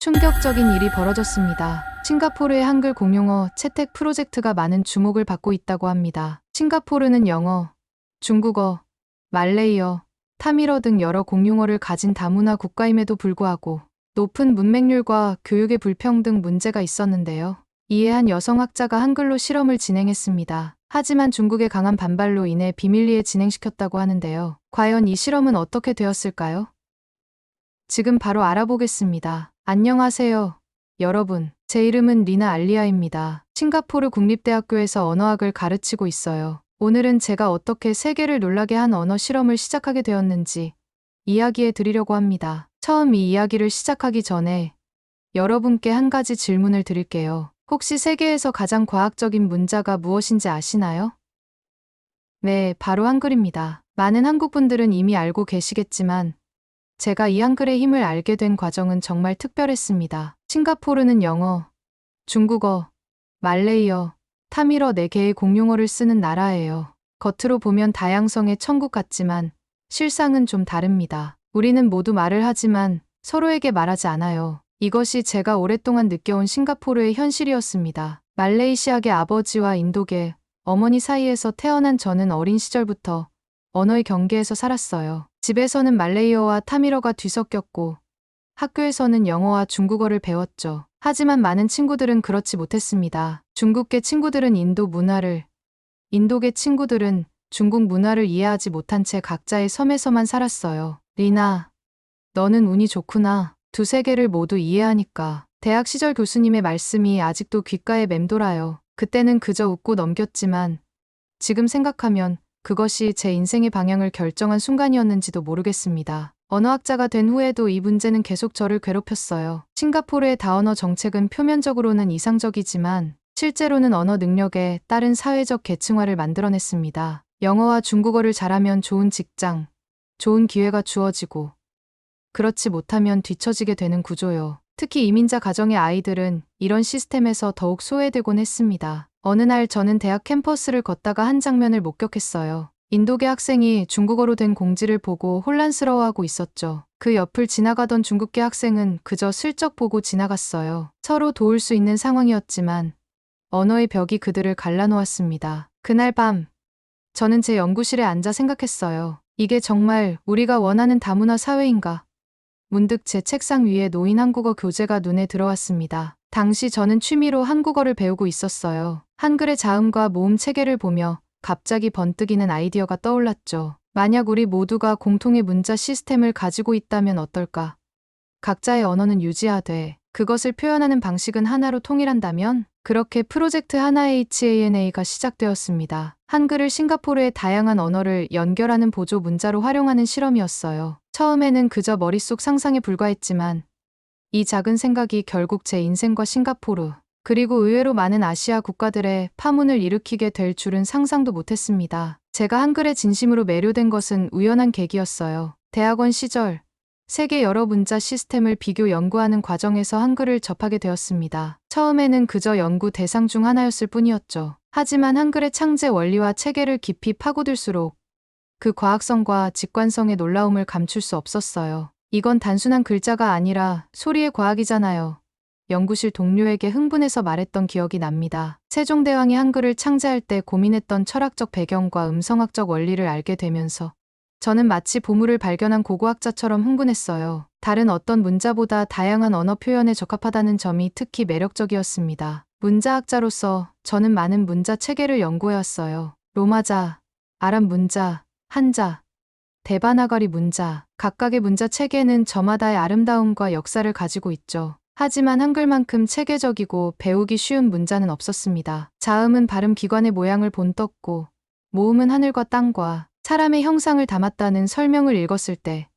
충격적인 일이 벌어졌습니다. 싱가포르의 한글 공용어 채택 프로젝트가 많은 주목을 받고 있다고 합니다. 싱가포르는 영어, 중국어, 말레이어, 타밀어 등 여러 공용어를 가진 다문화 국가임에도 불구하고 높은 문맹률과 교육의 불평등 문제가 있었는데요. 이에 한 여성학자가 한글로 실험을 진행했습니다. 하지만 중국의 강한 반발로 인해 비밀리에 진행시켰다고 하는데요. 과연 이 실험은 어떻게 되었을까요? 지금 바로 알아보겠습니다. 안녕하세요, 여러분. 제 이름은 리나 알리아입니다. 싱가포르 국립대학교에서 언어학을 가르치고 있어요. 오늘은 제가 어떻게 세계를 놀라게 한 언어 실험을 시작하게 되었는지 이야기해 드리려고 합니다. 처음 이 이야기를 시작하기 전에 여러분께 한 가지 질문을 드릴게요. 혹시 세계에서 가장 과학적인 문자가 무엇인지 아시나요? 네, 바로 한글입니다. 많은 한국분들은 이미 알고 계시겠지만 제가 이 한글의 힘을 알게 된 과정은 정말 특별했습니다. 싱가포르는 영어, 중국어, 말레이어, 타밀어 4개의 공용어를 쓰는 나라예요. 겉으로 보면 다양성의 천국 같지만 실상은 좀 다릅니다. 우리는 모두 말을 하지만 서로에게 말하지 않아요. 이것이 제가 오랫동안 느껴온 싱가포르의 현실이었습니다. 말레이시아계 아버지와 인도계 어머니 사이에서 태어난 저는 어린 시절부터 언어의 경계에서 살았어요. 집에서는 말레이어와 타밀어가 뒤섞였고 학교에서는 영어와 중국어를 배웠죠. 하지만 많은 친구들은 그렇지 못했습니다. 중국계 친구들은 인도 문화를, 인도계 친구들은 중국 문화를 이해하지 못한 채 각자의 섬에서만 살았어요. 리나, 너는 운이 좋구나. 두세 개를 모두 이해하니까. 대학 시절 교수님의 말씀이 아직도 귓가에 맴돌아요. 그때는 그저 웃고 넘겼지만 지금 생각하면 그것이 제 인생의 방향을 결정한 순간이었는지도 모르겠습니다. 언어학자가 된 후에도 이 문제는 계속 저를 괴롭혔어요. 싱가포르의 다언어 정책은 표면적으로는 이상적이지만 실제로는 언어 능력에 따른 사회적 계층화를 만들어냈습니다. 영어와 중국어를 잘하면 좋은 직장, 좋은 기회가 주어지고 그렇지 못하면 뒤처지게 되는 구조요. 특히 이민자 가정의 아이들은 이런 시스템에서 더욱 소외되곤 했습니다. 어느 날 저는 대학 캠퍼스를 걷다가 한 장면을 목격했어요. 인도계 학생이 중국어로 된 공지를 보고 혼란스러워하고 있었죠. 그 옆을 지나가던 중국계 학생은 그저 슬쩍 보고 지나갔어요. 서로 도울 수 있는 상황이었지만 언어의 벽이 그들을 갈라놓았습니다. 그날 밤 저는 제 연구실에 앉아 생각했어요. 이게 정말 우리가 원하는 다문화 사회인가? 문득 제 책상 위에 놓인 한국어 교재가 눈에 들어왔습니다. 당시 저는 취미로 한국어를 배우고 있었어요. 한글의 자음과 모음 체계를 보며 갑자기 번뜩이는 아이디어가 떠올랐죠. 만약 우리 모두가 공통의 문자 시스템을 가지고 있다면 어떨까? 각자의 언어는 유지하되 그것을 표현하는 방식은 하나로 통일한다면? 그렇게 프로젝트 하나HANA가 시작되었습니다. 한글을 싱가포르의 다양한 언어를 연결하는 보조 문자로 활용하는 실험이었어요. 처음에는 그저 머릿속 상상에 불과했지만 이 작은 생각이 결국 제 인생과 싱가포르, 그리고 의외로 많은 아시아 국가들의 파문을 일으키게 될 줄은 상상도 못했습니다. 제가 한글에 진심으로 매료된 것은 우연한 계기였어요. 대학원 시절 세계 여러 문자 시스템을 비교 연구하는 과정에서 한글을 접하게 되었습니다. 처음에는 그저 연구 대상 중 하나였을 뿐이었죠. 하지만 한글의 창제 원리와 체계를 깊이 파고들수록 그 과학성과 직관성의 놀라움을 감출 수 없었어요. 이건 단순한 글자가 아니라 소리의 과학이잖아요. 연구실 동료에게 흥분해서 말했던 기억이 납니다. 세종대왕이 한글을 창제할 때 고민했던 철학적 배경과 음성학적 원리를 알게 되면서 저는 마치 보물을 발견한 고고학자처럼 흥분했어요. 다른 어떤 문자보다 다양한 언어 표현에 적합하다는 점이 특히 매력적이었습니다. 문자학자로서 저는 많은 문자 체계를 연구해왔어요. 로마자, 아랍 문자, 한자, 데바나거리 문자, 각각의 문자 체계는 저마다의 아름다움과 역사를 가지고 있죠. 하지만 한글만큼 체계적이고 배우기 쉬운 문자는 없었습니다. 자음은 발음 기관의 모양을 본떴고, 모음은 하늘과 땅과 사람의 형상을 담았다는 설명을 읽었을 때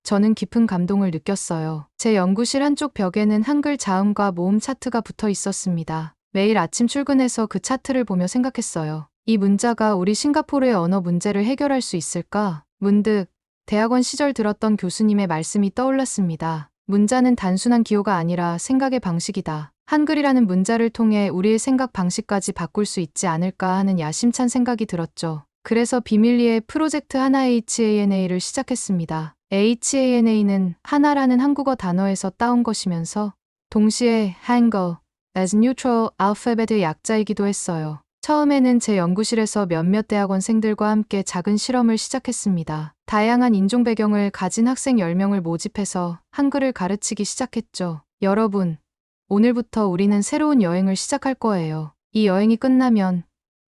저는 깊은 감동을 느꼈어요. 제 연구실 한쪽 벽에는 한글 자음과 모음 차트가 붙어 있었습니다. 매일 아침 출근해서 그 차트를 보며 생각했어요. 이 문자가 우리 싱가포르의 언어 문제를 해결할 수 있을까? 문득 대학원 시절 들었던 교수님의 말씀이 떠올랐습니다. 문자는 단순한 기호가 아니라 생각의 방식이다. 한글이라는 문자를 통해 우리의 생각 방식까지 바꿀 수 있지 않을까 하는 야심찬 생각이 들었죠. 그래서 비밀리에 프로젝트 하나HANA를 시작했습니다. HANA는 하나라는 한국어 단어에서 따온 것이면서 동시에 Hangul as neutral alphabet의 약자이기도 했어요. 처음에는 제 연구실에서 몇몇 대학원생들과 함께 작은 실험을 시작했습니다. 다양한 인종 배경을 가진 학생 10명을 모집해서 한글을 가르치기 시작했죠. 여러분, 오늘부터 우리는 새로운 여행을 시작할 거예요. 이 여행이 끝나면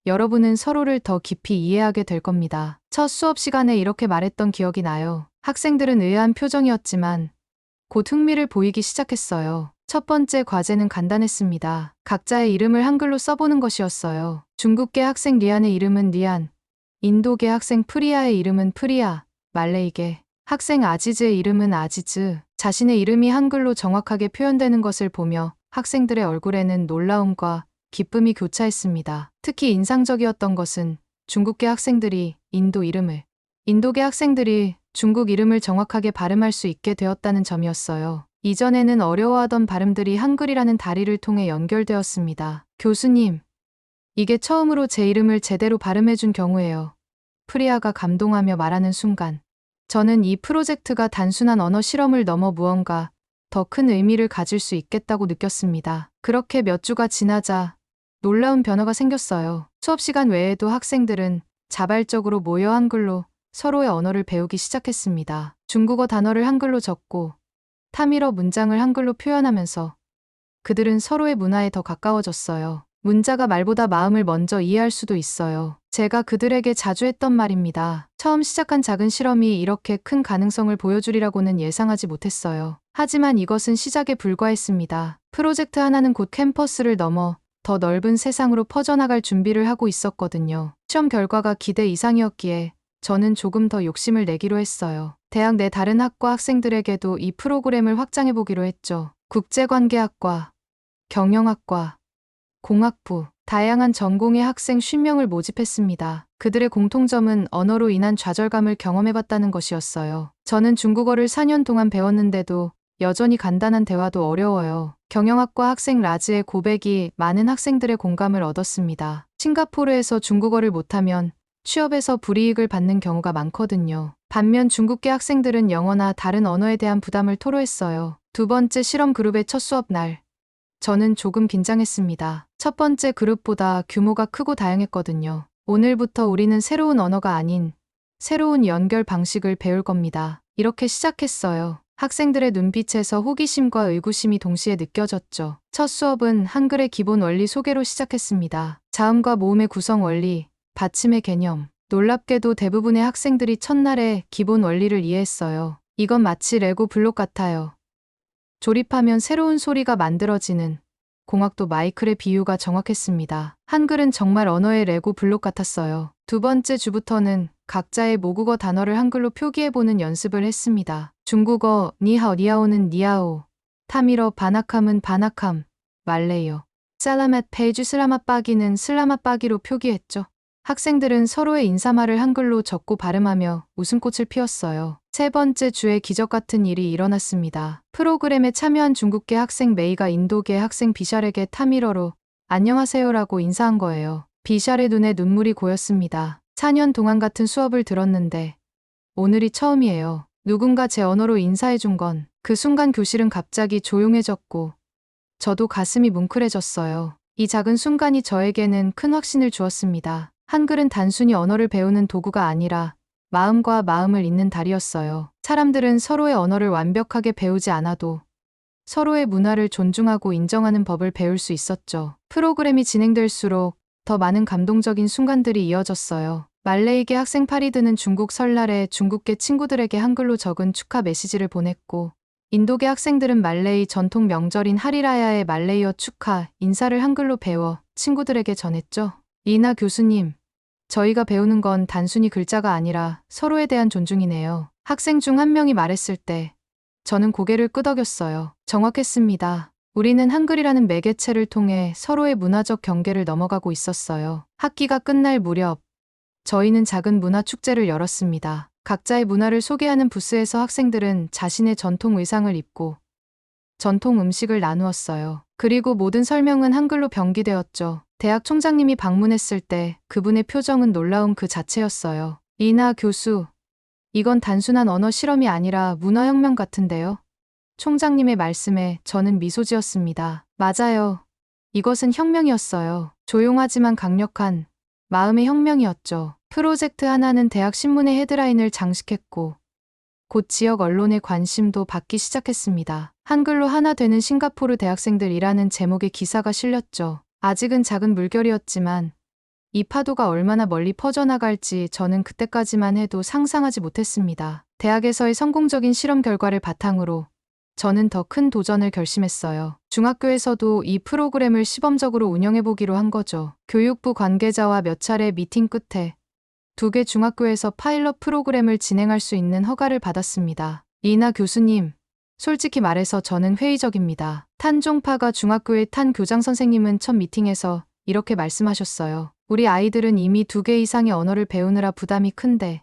여러분은 서로를 더 깊이 이해하게 될 겁니다. 첫 수업 시간에 이렇게 말했던 기억이 나요. 학생들은 의아한 표정이었지만 곧 흥미를 보이기 시작했어요. 첫 번째 과제는 간단했습니다. 각자의 이름을 한글로 써보는 것이었어요. 중국계 학생 리안의 이름은 리안, 인도계 학생 프리아의 이름은 프리아, 말레이계 학생 아지즈의 이름은 아지즈. 자신의 이름이 한글로 정확하게 표현되는 것을 보며 학생들의 얼굴에는 놀라움과 기쁨이 교차했습니다. 특히 인상적이었던 것은 중국계 학생들이 인도계 학생들이 중국 이름을 정확하게 발음할 수 있게 되었다는 점이었어요. 이전에는 어려워하던 발음들이 한글이라는 다리를 통해 연결되었습니다. 교수님, 이게 처음으로 제 이름을 제대로 발음해준 경우예요. 프리아가 감동하며 말하는 순간, 저는 이 프로젝트가 단순한 언어 실험을 넘어 무언가 더 큰 의미를 가질 수 있겠다고 느꼈습니다. 그렇게 몇 주가 지나자 놀라운 변화가 생겼어요. 수업 시간 외에도 학생들은 자발적으로 모여 한글로 서로의 언어를 배우기 시작했습니다. 중국어 단어를 한글로 적고 타밀어 문장을 한글로 표현하면서 그들은 서로의 문화에 더 가까워졌어요. 문자가 말보다 마음을 먼저 이해할 수도 있어요. 제가 그들에게 자주 했던 말입니다. 처음 시작한 작은 실험이 이렇게 큰 가능성을 보여주리라고는 예상하지 못했어요. 하지만 이것은 시작에 불과했습니다. 프로젝트 하나는 곧 캠퍼스를 넘어 더 넓은 세상으로 퍼져나갈 준비를 하고 있었거든요. 시험 결과가 기대 이상이었기에 저는 조금 더 욕심을 내기로 했어요. 대학 내 다른 학과 학생들에게도 이 프로그램을 확장해보기로 했죠. 국제관계학과, 경영학과, 공학부, 다양한 전공의 학생 50명을 모집했습니다. 그들의 공통점은 언어로 인한 좌절감을 경험해봤다는 것이었어요. 저는 중국어를 4년 동안 배웠는데도 여전히 간단한 대화도 어려워요. 경영학과 학생 라즈의 고백이 많은 학생들의 공감을 얻었습니다. 싱가포르에서 중국어를 못하면 취업에서 불이익을 받는 경우가 많거든요. 반면 중국계 학생들은 영어나 다른 언어에 대한 부담을 토로했어요. 두 번째 실험 그룹의 첫 수업 날, 저는 조금 긴장했습니다. 첫 번째 그룹보다 규모가 크고 다양했거든요. 오늘부터 우리는 새로운 언어가 아닌 새로운 연결 방식을 배울 겁니다. 이렇게 시작했어요. 학생들의 눈빛에서 호기심과 의구심이 동시에 느껴졌죠. 첫 수업은 한글의 기본 원리 소개로 시작했습니다. 자음과 모음의 구성 원리, 받침의 개념. 놀랍게도 대부분의 학생들이 첫날에 기본 원리를 이해했어요. 이건 마치 레고 블록 같아요. 조립하면 새로운 소리가 만들어지는 공학도 마이클의 비유가 정확했습니다. 한글은 정말 언어의 레고 블록 같았어요. 두 번째 주부터는 각자의 모국어 단어를 한글로 표기해보는 연습을 했습니다. 중국어 니하오 니하오는 니하오, 타밀어 바나캄은 바나캄, 말레이어 살라맛 페이주 슬라맛 빠기는 슬라맛 빠기로 표기했죠. 학생들은 서로의 인사말을 한글로 적고 발음하며 웃음꽃을 피웠어요. 세 번째 주에 기적 같은 일이 일어났습니다. 프로그램에 참여한 중국계 학생 메이가 인도계 학생 비샬에게 타밀어로 안녕하세요라고 인사한 거예요. 비샬의 눈에 눈물이 고였습니다. 4년 동안 같은 수업을 들었는데 오늘이 처음이에요. 누군가 제 언어로 인사해 준 건 그 순간 교실은 갑자기 조용해졌고 저도 가슴이 뭉클해졌어요. 이 작은 순간이 저에게는 큰 확신을 주었습니다. 한글은 단순히 언어를 배우는 도구가 아니라 마음과 마음을 잇는 다리였어요. 사람들은 서로의 언어를 완벽하게 배우지 않아도 서로의 문화를 존중하고 인정하는 법을 배울 수 있었죠. 프로그램이 진행될수록 더 많은 감동적인 순간들이 이어졌어요. 말레이계 학생 파리드는 중국 설날에 중국계 친구들에게 한글로 적은 축하 메시지를 보냈고, 인도계 학생들은 말레이 전통 명절인 하리라야의 말레이어 축하 인사를 한글로 배워 친구들에게 전했죠. 리나 교수님, 저희가 배우는 건 단순히 글자가 아니라 서로에 대한 존중이네요. 학생 중 한 명이 말했을 때 저는 고개를 끄덕였어요. 정확했습니다. 우리는 한글이라는 매개체를 통해 서로의 문화적 경계를 넘어가고 있었어요. 학기가 끝날 무렵 저희는 작은 문화 축제를 열었습니다. 각자의 문화를 소개하는 부스에서 학생들은 자신의 전통 의상을 입고 전통 음식을 나누었어요. 그리고 모든 설명은 한글로 병기되었죠. 대학 총장님이 방문했을 때 그분의 표정은 놀라움 그 자체였어요. 리나 교수, 이건 단순한 언어 실험이 아니라 문화혁명 같은데요? 총장님의 말씀에 저는 미소 지었습니다. 맞아요. 이것은 혁명이었어요. 조용하지만 강력한 마음의 혁명이었죠. 프로젝트 하나는 대학 신문의 헤드라인을 장식했고 곧 지역 언론의 관심도 받기 시작했습니다. 한글로 하나 되는 싱가포르 대학생들이라는 제목의 기사가 실렸죠. 아직은 작은 물결이었지만 이 파도가 얼마나 멀리 퍼져나갈지 저는 그때까지만 해도 상상하지 못했습니다. 대학에서의 성공적인 실험 결과를 바탕으로 저는 더 큰 도전을 결심했어요. 중학교에서도 이 프로그램을 시범적으로 운영해보기로 한 거죠. 교육부 관계자와 몇 차례 미팅 끝에 2개 중학교에서 파일럿 프로그램을 진행할 수 있는 허가를 받았습니다. 리나 교수님, 솔직히 말해서 저는 회의적입니다. 탄종파가 중학교의 탄 교장 선생님은 첫 미팅에서 이렇게 말씀하셨어요. 우리 아이들은 이미 2개 이상의 언어를 배우느라 부담이 큰데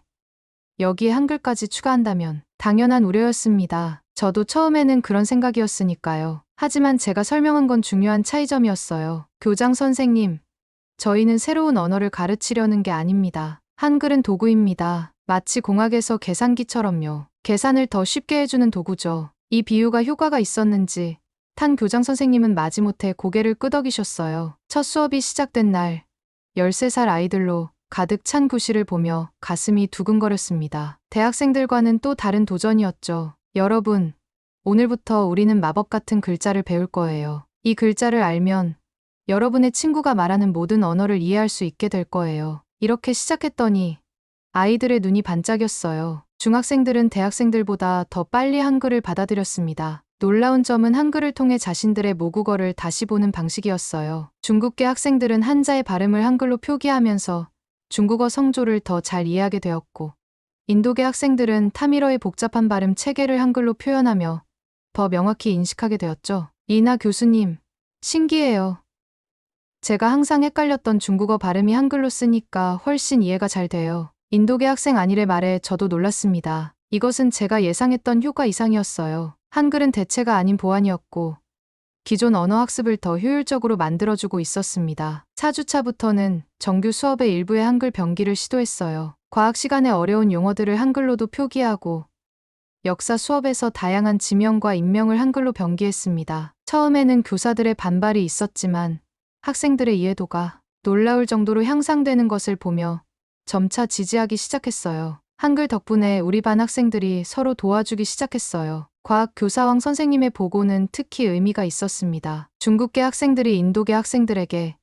여기에 한글까지 추가한다면 당연한 우려였습니다. 저도 처음에는 그런 생각이었으니까요. 하지만 제가 설명한 건 중요한 차이점이었어요. 교장 선생님, 저희는 새로운 언어를 가르치려는 게 아닙니다. 한글은 도구입니다. 마치 공학에서 계산기처럼요. 계산을 더 쉽게 해주는 도구죠. 이 비유가 효과가 있었는지 탄 교장 선생님은 마지못해 고개를 끄덕이셨어요. 첫 수업이 시작된 날 13살 아이들로 가득 찬 교실을 보며 가슴이 두근거렸습니다. 대학생들과는 또 다른 도전이었죠. 여러분, 오늘부터 우리는 마법 같은 글자를 배울 거예요. 이 글자를 알면 여러분의 친구가 말하는 모든 언어를 이해할 수 있게 될 거예요. 이렇게 시작했더니 아이들의 눈이 반짝였어요. 중학생들은 대학생들보다 더 빨리 한글을 받아들였습니다. 놀라운 점은 한글을 통해 자신들의 모국어를 다시 보는 방식이었어요. 중국계 학생들은 한자의 발음을 한글로 표기하면서 중국어 성조를 더 잘 이해하게 되었고, 인도계 학생들은 타밀어의 복잡한 발음 체계를 한글로 표현하며 더 명확히 인식하게 되었죠. 리나 교수님, 신기해요. 제가 항상 헷갈렸던 중국어 발음이 한글로 쓰니까 훨씬 이해가 잘 돼요. 인도계 학생 아니의 말에 저도 놀랐습니다. 이것은 제가 예상했던 효과 이상이었어요. 한글은 대체가 아닌 보완이었고 기존 언어 학습을 더 효율적으로 만들어주고 있었습니다. 4주차부터는 정규 수업의 일부에 한글 병기를 시도했어요. 과학 시간에 어려운 용어들을 한글로도 표기하고 역사 수업에서 다양한 지명과 인명을 한글로 병기했습니다. 처음에는 교사들의 반발이 있었지만 학생들의 이해도가 놀라울 정도로 향상되는 것을 보며 점차 지지하기 시작했어요. 한글 덕분에 우리 반 학생들이 서로 도와주기 시작했어요. 과학 교사왕 선생님의 보고는 특히 의미가 있었습니다. 중국계 학생들이 인도계 학생들에게,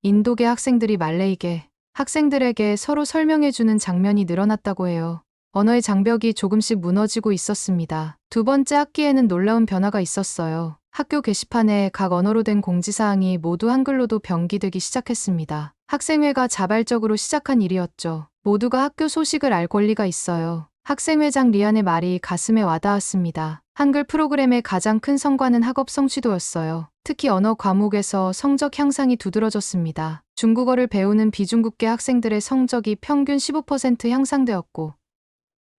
인도계 학생들이 말레이계 학생들에게 서로 설명해주는 장면이 늘어났다고 해요. 언어의 장벽이 조금씩 무너지고 있었습니다. 2번째 학기에는 놀라운 변화가 있었어요. 학교 게시판에 각 언어로 된 공지사항이 모두 한글로도 병기되기 시작했습니다. 학생회가 자발적으로 시작한 일이었죠. 모두가 학교 소식을 알 권리가 있어요. 학생회장 리안의 말이 가슴에 와닿았습니다. 한글 프로그램의 가장 큰 성과는 학업 성취도였어요. 특히 언어 과목에서 성적 향상이 두드러졌습니다. 중국어를 배우는 비중국계 학생들의 성적이 평균 15% 향상되었고,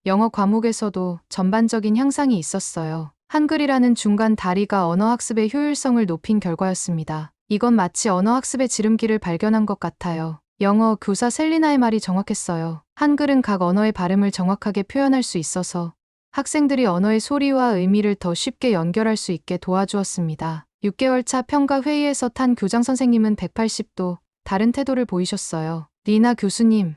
영어 과목에서도 전반적인 향상이 있었어요. 한글이라는 중간 다리가 언어 학습의 효율성을 높인 결과였습니다. 이건 마치 언어 학습의 지름길을 발견한 것 같아요. 영어 교사 셀리나의 말이 정확했어요. 한글은 각 언어의 발음을 정확하게 표현할 수 있어서 학생들이 언어의 소리와 의미를 더 쉽게 연결할 수 있게 도와주었습니다. 6개월 차 평가 회의에서 탄 교장 선생님은 180도 다른 태도를 보이셨어요. 리나 교수님,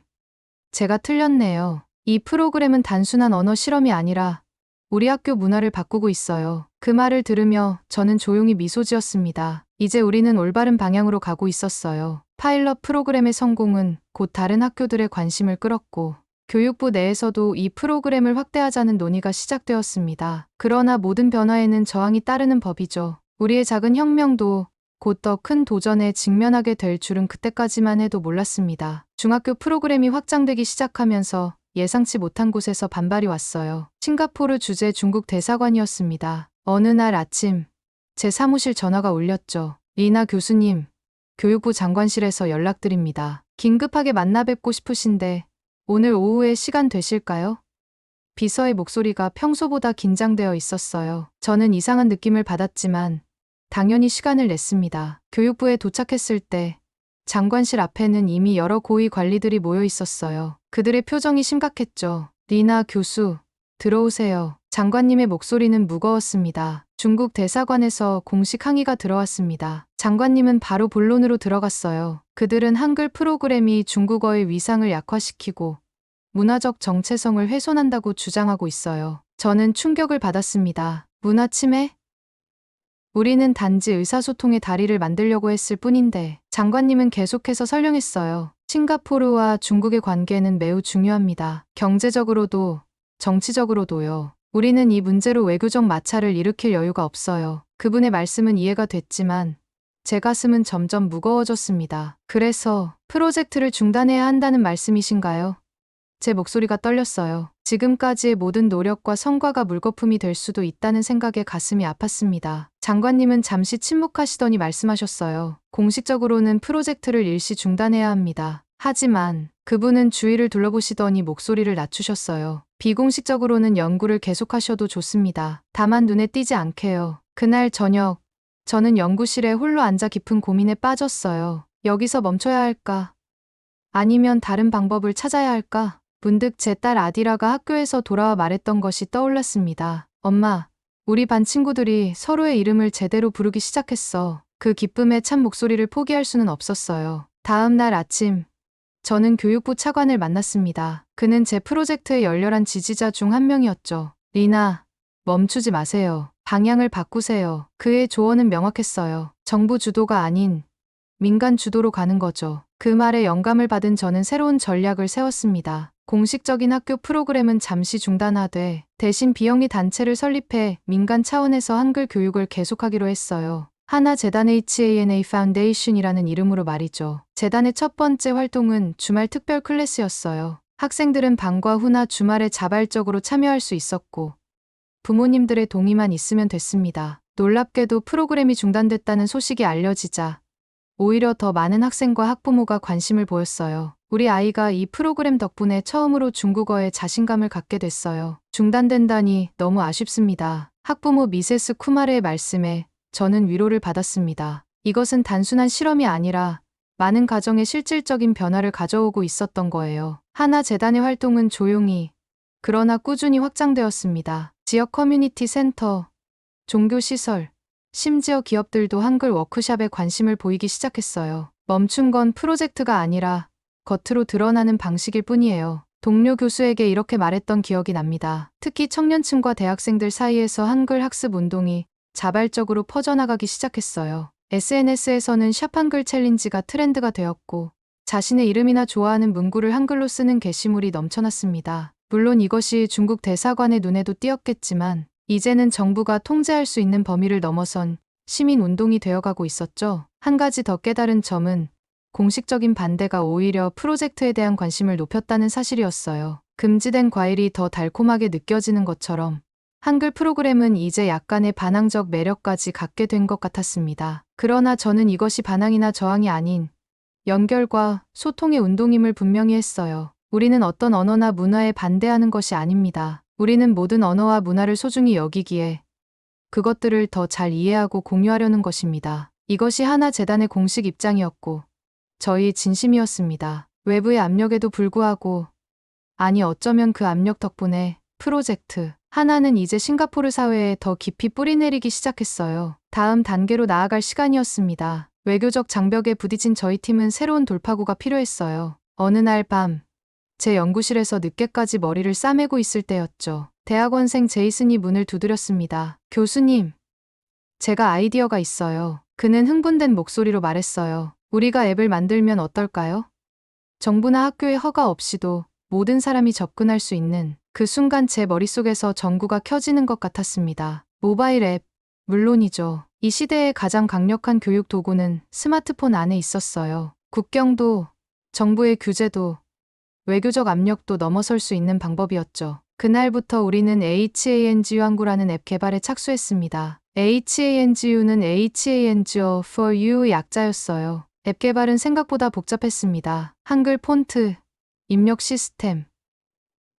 제가 틀렸네요. 이 프로그램은 단순한 언어 실험이 아니라 우리 학교 문화를 바꾸고 있어요. 그 말을 들으며 저는 조용히 미소 지었습니다. 이제 우리는 올바른 방향으로 가고 있었어요. 파일럿 프로그램의 성공은 곧 다른 학교들의 관심을 끌었고, 교육부 내에서도 이 프로그램을 확대하자는 논의가 시작되었습니다. 그러나 모든 변화에는 저항이 따르는 법이죠. 우리의 작은 혁명도 곧 더 큰 도전에 직면하게 될 줄은 그때까지만 해도 몰랐습니다. 중학교 프로그램이 확장되기 시작하면서 예상치 못한 곳에서 반발이 왔어요. 싱가포르 주재 중국 대사관이었습니다. 어느 날 아침 제 사무실 전화가 울렸죠. 리나 교수님, 교육부 장관실에서 연락드립니다. 긴급하게 만나 뵙고 싶으신데 오늘 오후에 시간 되실까요? 비서의 목소리가 평소보다 긴장되어 있었어요. 저는 이상한 느낌을 받았지만 당연히 시간을 냈습니다. 교육부에 도착했을 때 장관실 앞에는 이미 여러 고위 관리들이 모여 있었어요. 그들의 표정이 심각했죠. 리나 교수, 들어오세요. 장관님의 목소리는 무거웠습니다. 중국 대사관에서 공식 항의가 들어왔습니다. 장관님은 바로 본론으로 들어갔어요. 그들은 한글 프로그램이 중국어의 위상을 약화시키고 문화적 정체성을 훼손한다고 주장하고 있어요. 저는 충격을 받았습니다. 문화 침해? 우리는 단지 의사소통의 다리를 만들려고 했을 뿐인데 장관님은 계속해서 설명했어요. 싱가포르와 중국의 관계는 매우 중요합니다. 경제적으로도 정치적으로도요. 우리는 이 문제로 외교적 마찰을 일으킬 여유가 없어요. 그분의 말씀은 이해가 됐지만 제 가슴은 점점 무거워졌습니다. 그래서 프로젝트를 중단해야 한다는 말씀이신가요? 제 목소리가 떨렸어요. 지금까지의 모든 노력과 성과가 물거품이 될 수도 있다는 생각에 가슴이 아팠습니다. 장관님은 잠시 침묵하시더니 말씀하셨어요. 공식적으로는 프로젝트를 일시 중단해야 합니다. 하지만 그분은 주위를 둘러보시더니 목소리를 낮추셨어요. 비공식적으로는 연구를 계속하셔도 좋습니다. 다만 눈에 띄지 않게요. 그날 저녁, 저는 연구실에 홀로 앉아 깊은 고민에 빠졌어요. 여기서 멈춰야 할까? 아니면 다른 방법을 찾아야 할까? 문득 제 딸 아디라가 학교에서 돌아와 말했던 것이 떠올랐습니다. 엄마, 우리 반 친구들이 서로의 이름을 제대로 부르기 시작했어. 그 기쁨에 찬 목소리를 포기할 수는 없었어요. 다음 날 아침, 저는 교육부 차관을 만났습니다. 그는 제 프로젝트의 열렬한 지지자 중 한 명이었죠. 리나, 멈추지 마세요. 방향을 바꾸세요. 그의 조언은 명확했어요. 정부 주도가 아닌 민간 주도로 가는 거죠. 그 말에 영감을 받은 저는 새로운 전략을 세웠습니다. 공식적인 학교 프로그램은 잠시 중단하되 대신 비영리 단체를 설립해 민간 차원에서 한글 교육을 계속하기로 했어요. 하나재단 HANA 파운데이션이라는 이름으로 말이죠. 재단의 첫 번째 활동은 주말 특별 클래스였어요. 학생들은 방과 후나 주말에 자발적으로 참여할 수 있었고 부모님들의 동의만 있으면 됐습니다. 놀랍게도 프로그램이 중단됐다는 소식이 알려지자 오히려 더 많은 학생과 학부모가 관심을 보였어요. 우리 아이가 이 프로그램 덕분에 처음으로 중국어에 자신감을 갖게 됐어요. 중단된다니 너무 아쉽습니다. 학부모 미세스 쿠마르의 말씀에 저는 위로를 받았습니다. 이것은 단순한 실험이 아니라 많은 가정에 실질적인 변화를 가져오고 있었던 거예요. 하나재단의 활동은 조용히 그러나 꾸준히 확장되었습니다. 지역 커뮤니티 센터, 종교시설, 심지어 기업들도 한글 워크샵에 관심을 보이기 시작했어요. 멈춘 건 프로젝트가 아니라 겉으로 드러나는 방식일 뿐이에요. 동료 교수에게 이렇게 말했던 기억이 납니다. 특히 청년층과 대학생들 사이에서 한글 학습 운동이 자발적으로 퍼져나가기 시작했어요. SNS에서는 샵 한글 챌린지가 트렌드가 되었고 자신의 이름이나 좋아하는 문구를 한글로 쓰는 게시물이 넘쳐났습니다. 물론 이것이 중국 대사관의 눈에도 띄었겠지만 이제는 정부가 통제할 수 있는 범위를 넘어선 시민 운동이 되어가고 있었죠. 한 가지 더 깨달은 점은 공식적인 반대가 오히려 프로젝트에 대한 관심을 높였다는 사실이었어요. 금지된 과일이 더 달콤하게 느껴지는 것처럼 한글 프로그램은 이제 약간의 반항적 매력까지 갖게 된 것 같았습니다. 그러나 저는 이것이 반항이나 저항이 아닌 연결과 소통의 운동임을 분명히 했어요. 우리는 어떤 언어나 문화에 반대하는 것이 아닙니다. 우리는 모든 언어와 문화를 소중히 여기기에 그것들을 더 잘 이해하고 공유하려는 것입니다. 이것이 하나재단의 공식 입장이었고 저희 진심이었습니다. 외부의 압력에도 불구하고 아니 어쩌면 그 압력 덕분에 프로젝트 하나는 이제 싱가포르 사회에 더 깊이 뿌리내리기 시작했어요. 다음 단계로 나아갈 시간이었습니다. 외교적 장벽에 부딪힌 저희 팀은 새로운 돌파구가 필요했어요. 어느 날 밤 제 연구실에서 늦게까지 머리를 싸매고 있을 때였죠. 대학원생 제이슨이 문을 두드렸습니다. 교수님, 제가 아이디어가 있어요. 그는 흥분된 목소리로 말했어요. 우리가 앱을 만들면 어떨까요? 정부나 학교의 허가 없이도 모든 사람이 접근할 수 있는. 그 순간 제 머릿속에서 전구가 켜지는 것 같았습니다. 모바일 앱, 물론이죠. 이 시대의 가장 강력한 교육 도구는 스마트폰 안에 있었어요. 국경도, 정부의 규제도, 외교적 압력도 넘어설 수 있는 방법이었죠. 그날부터 우리는 HANGU 한구라는 앱 개발에 착수했습니다. HANGU는 HANGO for You의 약자였어요. 앱 개발은 생각보다 복잡했습니다. 한글 폰트, 입력 시스템,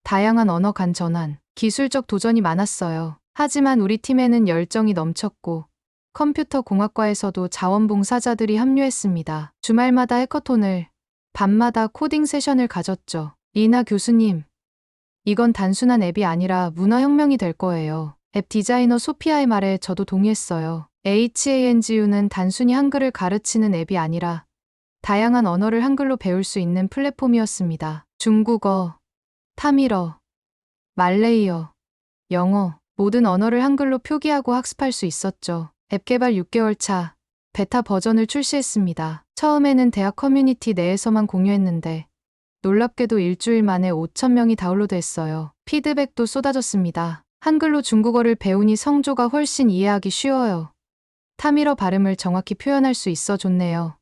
다양한 언어 간 전환, 기술적 도전이 많았어요. 하지만 우리 팀에는 열정이 넘쳤고 컴퓨터 공학과에서도 자원봉사자들이 합류했습니다. 주말마다 해커톤을, 밤마다 코딩 세션을 가졌죠. 리나 교수님, 이건 단순한 앱이 아니라 문화혁명이 될 거예요. 앱 디자이너 소피아의 말에 저도 동의했어요. HANGU는 단순히 한글을 가르치는 앱이 아니라 다양한 언어를 한글로 배울 수 있는 플랫폼이었습니다. 중국어, 타밀어, 말레이어, 영어, 모든 언어를 한글로 표기하고 학습할 수 있었죠. 앱 개발 6개월 차, 베타 버전을 출시했습니다. 처음에는 대학 커뮤니티 내에서만 공유했는데 놀랍게도 일주일 만에 5,000명이 다운로드했어요. 피드백도 쏟아졌습니다. 한글로 중국어를 배우니 성조가 훨씬 이해하기 쉬워요. 타밀어 발음을 정확히 표현할 수 있어 좋네요.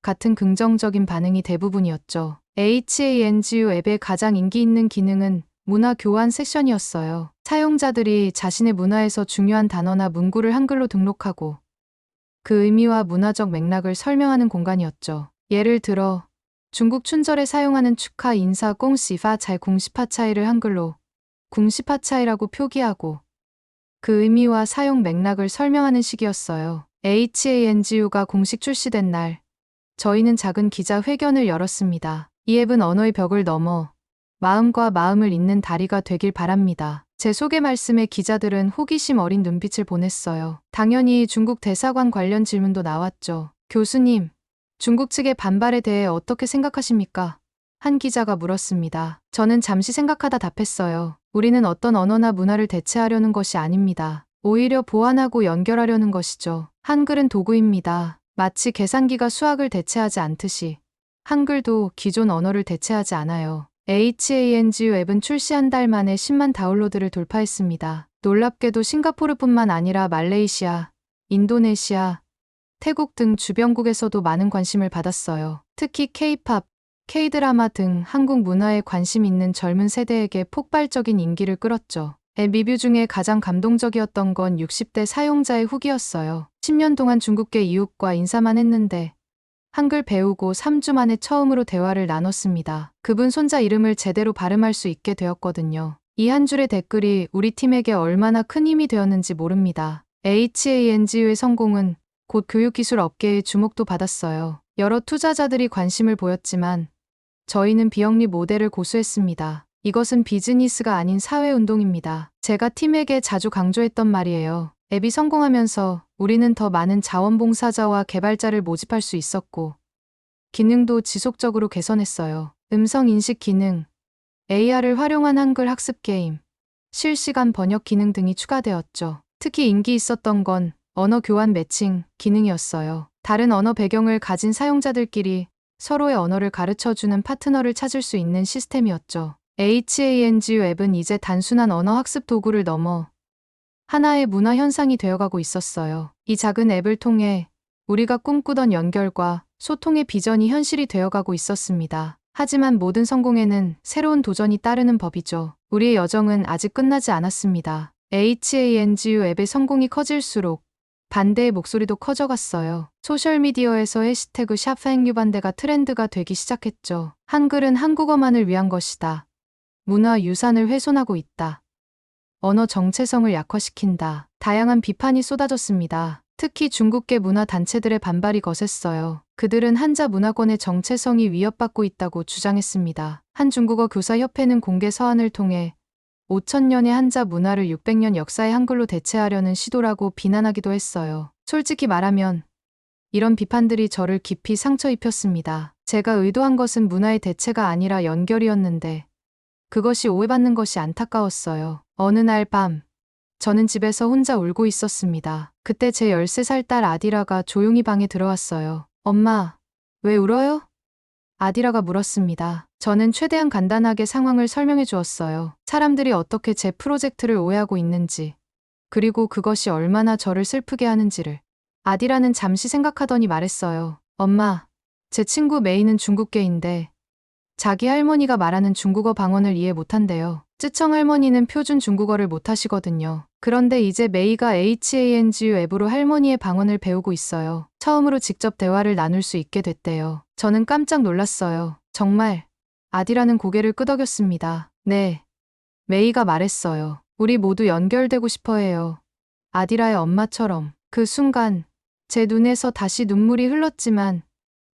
같은 긍정적인 반응이 대부분이었죠. HANGU 앱의 가장 인기 있는 기능은 문화 교환 섹션이었어요. 사용자들이 자신의 문화에서 중요한 단어나 문구를 한글로 등록하고 그 의미와 문화적 맥락을 설명하는 공간이었죠. 예를 들어 중국 춘절에 사용하는 축하 인사 꽁시파 잘 공시파 차이를 한글로 궁시파 차이라고 표기하고 그 의미와 사용 맥락을 설명하는 식이었어요. HANGU가 공식 출시된 날 저희는 작은 기자회견을 열었습니다. 이 앱은 언어의 벽을 넘어 마음과 마음을 잇는 다리가 되길 바랍니다. 제 소개 말씀에 기자들은 호기심 어린 눈빛을 보냈어요. 당연히 중국 대사관 관련 질문도 나왔죠. 교수님, 중국 측의 반발에 대해 어떻게 생각하십니까? 한 기자가 물었습니다. 저는 잠시 생각하다 답했어요. 우리는 어떤 언어나 문화를 대체하려는 것이 아닙니다. 오히려 보완하고 연결하려는 것이죠. 한글은 도구입니다. 마치 계산기가 수학을 대체하지 않듯이 한글도 기존 언어를 대체하지 않아요. HANGU 앱은 출시 한 달 만에 10만 다운로드를 돌파했습니다. 놀랍게도 싱가포르뿐만 아니라 말레이시아, 인도네시아, 태국 등 주변국에서도 많은 관심을 받았어요. 특히 K-팝, K-드라마 등 한국 문화에 관심 있는 젊은 세대에게 폭발적인 인기를 끌었죠. 앱 리뷰 중에 가장 감동적이었던 건 60대 사용자의 후기였어요. 10년 동안 중국계 이웃과 인사만 했는데 한글 배우고 3주 만에 처음으로 대화를 나눴습니다. 그분 손자 이름을 제대로 발음할 수 있게 되었거든요. 이 한 줄의 댓글이 우리 팀에게 얼마나 큰 힘이 되었는지 모릅니다. HANGU의 성공은 곧 교육기술 업계의 주목도 받았어요. 여러 투자자들이 관심을 보였지만 저희는 비영리 모델을 고수했습니다. 이것은 비즈니스가 아닌 사회운동입니다. 제가 팀에게 자주 강조했던 말이에요. 앱이 성공하면서 우리는 더 많은 자원봉사자와 개발자를 모집할 수 있었고 기능도 지속적으로 개선했어요. 음성인식 기능, AR을 활용한 한글 학습 게임, 실시간 번역 기능 등이 추가되었죠. 특히 인기 있었던 건 언어 교환 매칭 기능이었어요. 다른 언어 배경을 가진 사용자들끼리 서로의 언어를 가르쳐주는 파트너를 찾을 수 있는 시스템이었죠. HANGU 앱은 이제 단순한 언어 학습 도구를 넘어 하나의 문화 현상이 되어가고 있었어요. 이 작은 앱을 통해 우리가 꿈꾸던 연결과 소통의 비전이 현실이 되어가고 있었습니다. 하지만 모든 성공에는 새로운 도전이 따르는 법이죠. 우리의 여정은 아직 끝나지 않았습니다. HANGU 앱의 성공이 커질수록 반대의 목소리도 커져갔어요. 소셜미디어에서 해시태그 샵행유반대가 트렌드가 되기 시작했죠. 한글은 한국어만을 위한 것이다. 문화 유산을 훼손하고 있다. 언어 정체성을 약화시킨다. 다양한 비판이 쏟아졌습니다. 특히 중국계 문화 단체들의 반발이 거셌어요. 그들은 한자 문화권의 정체성이 위협받고 있다고 주장했습니다. 한 중국어 교사협회는 공개 서한을 통해 5,000년의 한자 문화를 600년 역사의 한글로 대체하려는 시도라고 비난하기도 했어요. 솔직히 말하면 이런 비판들이 저를 깊이 상처 입혔습니다. 제가 의도한 것은 문화의 대체가 아니라 연결이었는데 그것이 오해받는 것이 안타까웠어요. 어느 날 밤, 저는 집에서 혼자 울고 있었습니다. 그때 제 13살 딸 아디라가 조용히 방에 들어왔어요. 엄마, 왜 울어요? 아디라가 물었습니다. 저는 최대한 간단하게 상황을 설명해 주었어요. 사람들이 어떻게 제 프로젝트를 오해하고 있는지, 그리고 그것이 얼마나 저를 슬프게 하는지를. 아디라는 잠시 생각하더니 말했어요. 엄마, 제 친구 메이는 중국계인데 자기 할머니가 말하는 중국어 방언을 이해 못한대요. 쯔청 할머니는 표준 중국어를 못하시거든요. 그런데 이제 메이가 HANGU 앱으로 할머니의 방언을 배우고 있어요. 처음으로 직접 대화를 나눌 수 있게 됐대요. 저는 깜짝 놀랐어요. 정말? 아디라는 고개를 끄덕였습니다. 네. 메이가 말했어요. 우리 모두 연결되고 싶어 해요. 아디라의 엄마처럼. 그 순간 제 눈에서 다시 눈물이 흘렀지만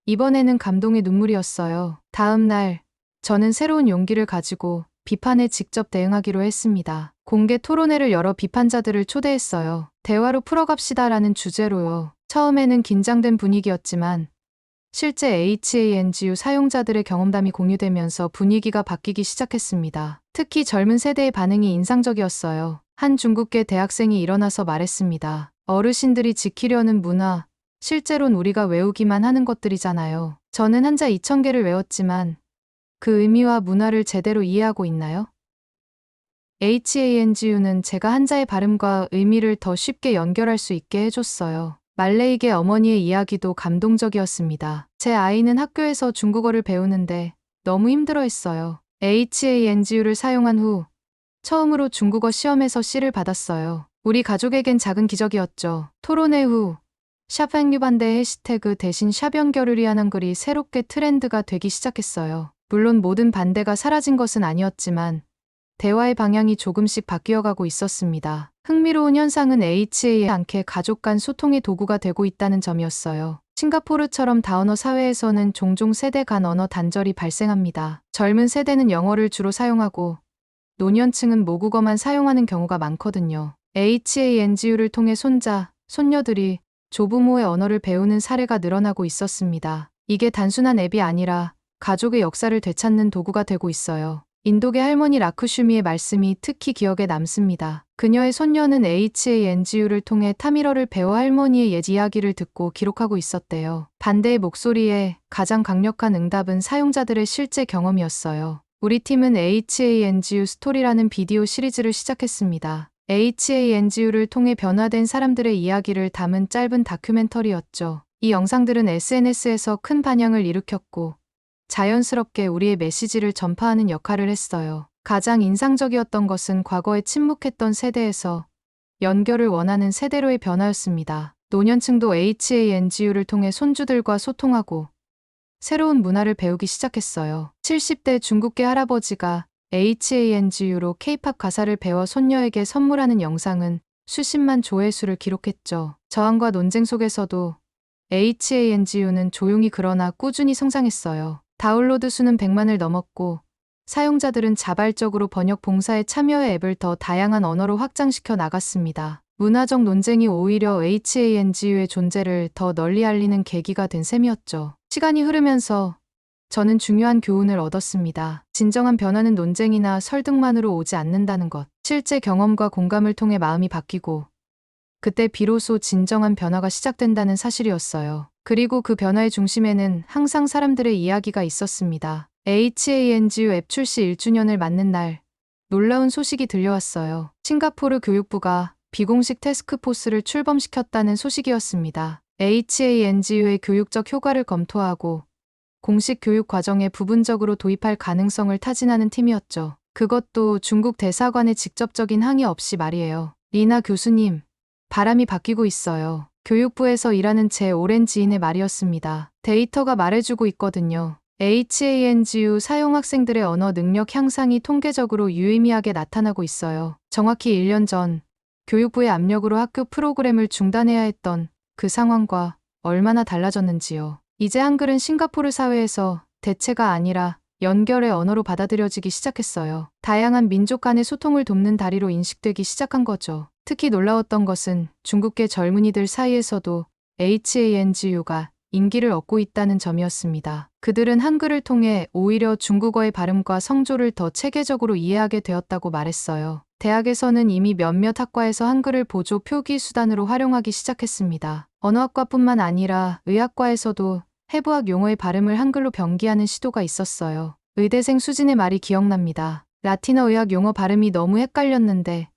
이번에는 감동의 눈물이었어요. 다음 날 저는 새로운 용기를 가지고 비판에 직접 대응하기로 했습니다. 공개 토론회를 열어 비판자들을 초대했어요. 대화로 풀어갑시다라는 주제로요. 처음에는 긴장된 분위기였지만 실제 HANGU 사용자들의 경험담이 공유되면서 분위기가 바뀌기 시작했습니다. 특히 젊은 세대의 반응이 인상적이었어요. 한 중국계 대학생이 일어나서 말했습니다. 어르신들이 지키려는 문화, 실제론 우리가 외우기만 하는 것들이잖아요. 저는 한자 2,000개를 외웠지만 그 의미와 문화를 제대로 이해하고 있나요? HANGU는 제가 한자의 발음과 의미를 더 쉽게 연결할 수 있게 해줬어요. 말레이계 어머니의 이야기도 감동적이었습니다. 제 아이는 학교에서 중국어를 배우는데 너무 힘들어했어요. HANGU를 사용한 후 처음으로 중국어 시험에서 C를 받았어요. 우리 가족에겐 작은 기적이었죠. 토론회 후 샵행유반대 해시태그 대신 샵 연결을 위한 한글이 새롭게 트렌드가 되기 시작했어요. 물론 모든 반대가 사라진 것은 아니었지만 대화의 방향이 조금씩 바뀌어가고 있었습니다. 흥미로운 현상은 HA에 않게 가족 간 소통의 도구가 되고 있다는 점이었어요. 싱가포르처럼 다언어 사회에서는 종종 세대 간 언어 단절이 발생합니다. 젊은 세대는 영어를 주로 사용하고 노년층은 모국어만 사용하는 경우가 많거든요. HANGU를 통해 손자, 손녀들이 조부모의 언어를 배우는 사례가 늘어나고 있었습니다. 이게 단순한 앱이 아니라 가족의 역사를 되찾는 도구가 되고 있어요. 인도계 할머니 라크슈미의 말씀이 특히 기억에 남습니다. 그녀의 손녀는 HANGU를 통해 타밀어를 배워 할머니의 옛 이야기를 듣고 기록하고 있었대요. 반대의 목소리에 가장 강력한 응답은 사용자들의 실제 경험이었어요. 우리 팀은 HANGU 스토리라는 비디오 시리즈를 시작했습니다. HANGU를 통해 변화된 사람들의 이야기를 담은 짧은 다큐멘터리였죠. 이 영상들은 SNS에서 큰 반향을 일으켰고 자연스럽게 우리의 메시지를 전파하는 역할을 했어요. 가장 인상적이었던 것은 과거에 침묵했던 세대에서 연결을 원하는 세대로의 변화였습니다. 노년층도 HANGU를 통해 손주들과 소통하고 새로운 문화를 배우기 시작했어요. 70대 중국계 할아버지가 HANGU로 K-팝 가사를 배워 손녀에게 선물하는 영상은 수십만 조회수를 기록했죠. 저항과 논쟁 속에서도 HANGU는 조용히 그러나 꾸준히 성장했어요. 다운로드 수는 100만을 넘었고 사용자들은 자발적으로 번역 봉사에 참여해 앱을 더 다양한 언어로 확장시켜 나갔습니다. 문화적 논쟁이 오히려 HANGU의 존재를 더 널리 알리는 계기가 된 셈이었죠. 시간이 흐르면서 저는 중요한 교훈을 얻었습니다. 진정한 변화는 논쟁이나 설득만으로 오지 않는다는 것. 실제 경험과 공감을 통해 마음이 바뀌고 그때 비로소 진정한 변화가 시작된다는 사실이었어요. 그리고 그 변화의 중심에는 항상 사람들의 이야기가 있었습니다. HANGU 앱 출시 1주년을 맞는 날 놀라운 소식이 들려왔어요. 싱가포르 교육부가 비공식 태스크포스를 출범시켰다는 소식이었습니다. HANGU의 교육적 효과를 검토하고 공식 교육 과정에 부분적으로 도입할 가능성을 타진하는 팀이었죠. 그것도 중국 대사관의 직접적인 항의 없이 말이에요. 리나 교수님, 바람이 바뀌고 있어요. 교육부에서 일하는 제 오랜 지인의 말이었습니다. 데이터가 말해주고 있거든요. HANGU 사용 학생들의 언어 능력 향상이 통계적으로 유의미하게 나타나고 있어요. 정확히 1년 전 교육부의 압력으로 학교 프로그램을 중단해야 했던 그 상황과 얼마나 달라졌는지요. 이제 한글은 싱가포르 사회에서 대체가 아니라 연결의 언어로 받아들여지기 시작했어요. 다양한 민족 간의 소통을 돕는 다리로 인식되기 시작한 거죠. 특히 놀라웠던 것은 중국계 젊은이들 사이에서도 HANGU가 인기를 얻고 있다는 점이었습니다. 그들은 한글을 통해 오히려 중국어의 발음과 성조를 더 체계적으로 이해하게 되었다고 말했어요. 대학에서는 이미 몇몇 학과에서 한글을 보조 표기 수단으로 활용하기 시작했습니다. 언어학과뿐만 아니라 의학과에서도 해부학 용어의 발음을 한글로 병기하는 시도가 있었어요. 의대생 수진의 말이 기억납니다. 라틴어 의학 용어 발음이 너무 헷갈렸는데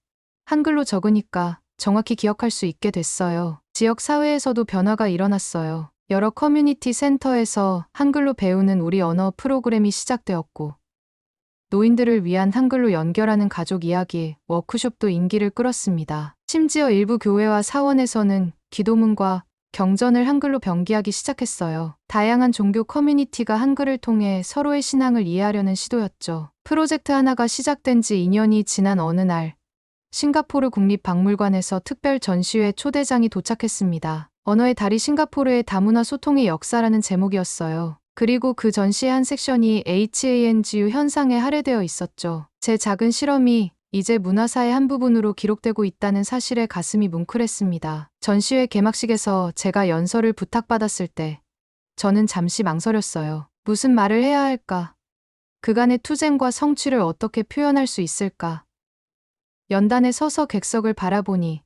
한글로 적으니까 정확히 기억할 수 있게 됐어요. 지역 사회에서도 변화가 일어났어요. 여러 커뮤니티 센터에서 한글로 배우는 우리 언어 프로그램이 시작되었고 노인들을 위한 한글로 연결하는 가족 이야기 워크숍도 인기를 끌었습니다. 심지어 일부 교회와 사원에서는 기도문과 경전을 한글로 병기하기 시작했어요. 다양한 종교 커뮤니티가 한글을 통해 서로의 신앙을 이해하려는 시도였죠. 프로젝트 하나가 시작된 지 2년이 지난 어느 날 싱가포르 국립박물관에서 특별 전시회 초대장이 도착했습니다. 언어의 달이 싱가포르의 다문화 소통의 역사라는 제목이었어요. 그리고 그 전시의 한 섹션이 HANGU 현상에 할애되어 있었죠. 제 작은 실험이 이제 문화사의 한 부분으로 기록되고 있다는 사실에 가슴이 뭉클했습니다. 전시회 개막식에서 제가 연설을 부탁받았을 때 저는 잠시 망설였어요. 무슨 말을 해야 할까? 그간의 투쟁과 성취를 어떻게 표현할 수 있을까? 연단에 서서 객석을 바라보니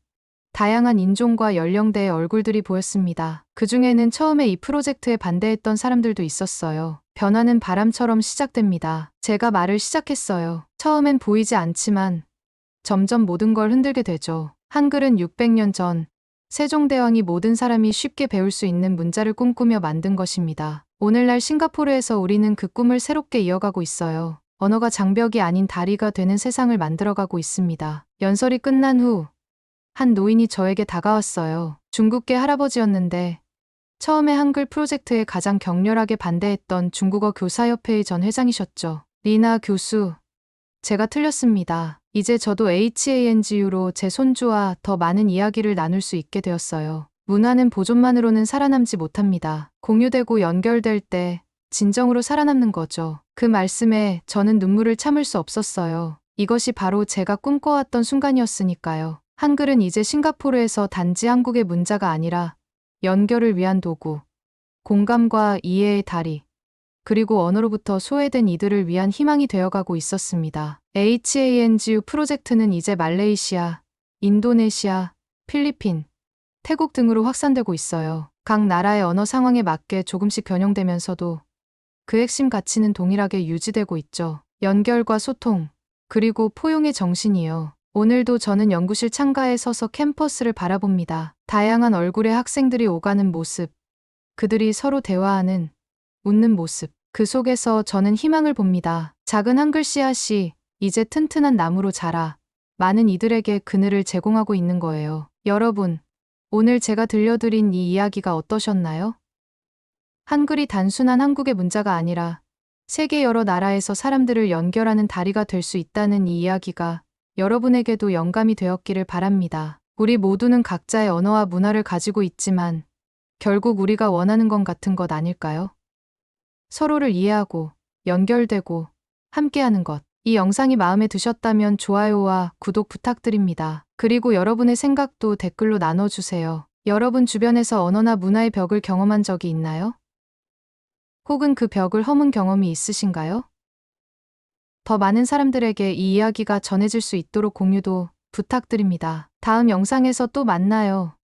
다양한 인종과 연령대의 얼굴들이 보였습니다. 그 중에는 처음에 이 프로젝트에 반대했던 사람들도 있었어요. 변화는 바람처럼 시작됩니다. 제가 말을 시작했어요. 처음엔 보이지 않지만 점점 모든 걸 흔들게 되죠. 한글은 600년 전 세종대왕이 모든 사람이 쉽게 배울 수 있는 문자를 꿈꾸며 만든 것입니다. 오늘날 싱가포르에서 우리는 그 꿈을 새롭게 이어가고 있어요. 언어가 장벽이 아닌 다리가 되는 세상을 만들어가고 있습니다. 연설이 끝난 후 한 노인이 저에게 다가왔어요. 중국계 할아버지였는데 처음에 한글 프로젝트에 가장 격렬하게 반대했던 중국어 교사협회의 전 회장이셨죠. 리나 교수, 제가 틀렸습니다. 이제 저도 HANGU로 제 손주와 더 많은 이야기를 나눌 수 있게 되었어요. 문화는 보존만으로는 살아남지 못합니다. 공유되고 연결될 때 진정으로 살아남는 거죠. 그 말씀에 저는 눈물을 참을 수 없었어요. 이것이 바로 제가 꿈꿔왔던 순간이었으니까요. 한글은 이제 싱가포르에서 단지 한국의 문자가 아니라 연결을 위한 도구, 공감과 이해의 다리, 그리고 언어로부터 소외된 이들을 위한 희망이 되어가고 있었습니다. HANGU 프로젝트는 이제 말레이시아, 인도네시아, 필리핀, 태국 등으로 확산되고 있어요. 각 나라의 언어 상황에 맞게 조금씩 변형되면서도 그 핵심 가치는 동일하게 유지되고 있죠. 연결과 소통, 그리고 포용의 정신이요. 오늘도 저는 연구실 창가에 서서 캠퍼스를 바라봅니다. 다양한 얼굴의 학생들이 오가는 모습, 그들이 서로 대화하는, 웃는 모습, 그 속에서 저는 희망을 봅니다. 작은 한글 씨앗이 이제 튼튼한 나무로 자라 많은 이들에게 그늘을 제공하고 있는 거예요. 여러분, 오늘 제가 들려드린 이 이야기가 어떠셨나요? 한글이 단순한 한국의 문자가 아니라 세계 여러 나라에서 사람들을 연결하는 다리가 될 수 있다는 이 이야기가 여러분에게도 영감이 되었기를 바랍니다. 우리 모두는 각자의 언어와 문화를 가지고 있지만 결국 우리가 원하는 건 같은 것 아닐까요? 서로를 이해하고 연결되고 함께하는 것. 이 영상이 마음에 드셨다면 좋아요와 구독 부탁드립니다. 그리고 여러분의 생각도 댓글로 나눠주세요. 여러분 주변에서 언어나 문화의 벽을 경험한 적이 있나요? 혹은 그 벽을 허문 경험이 있으신가요? 더 많은 사람들에게 이 이야기가 전해질 수 있도록 공유도 부탁드립니다. 다음 영상에서 또 만나요.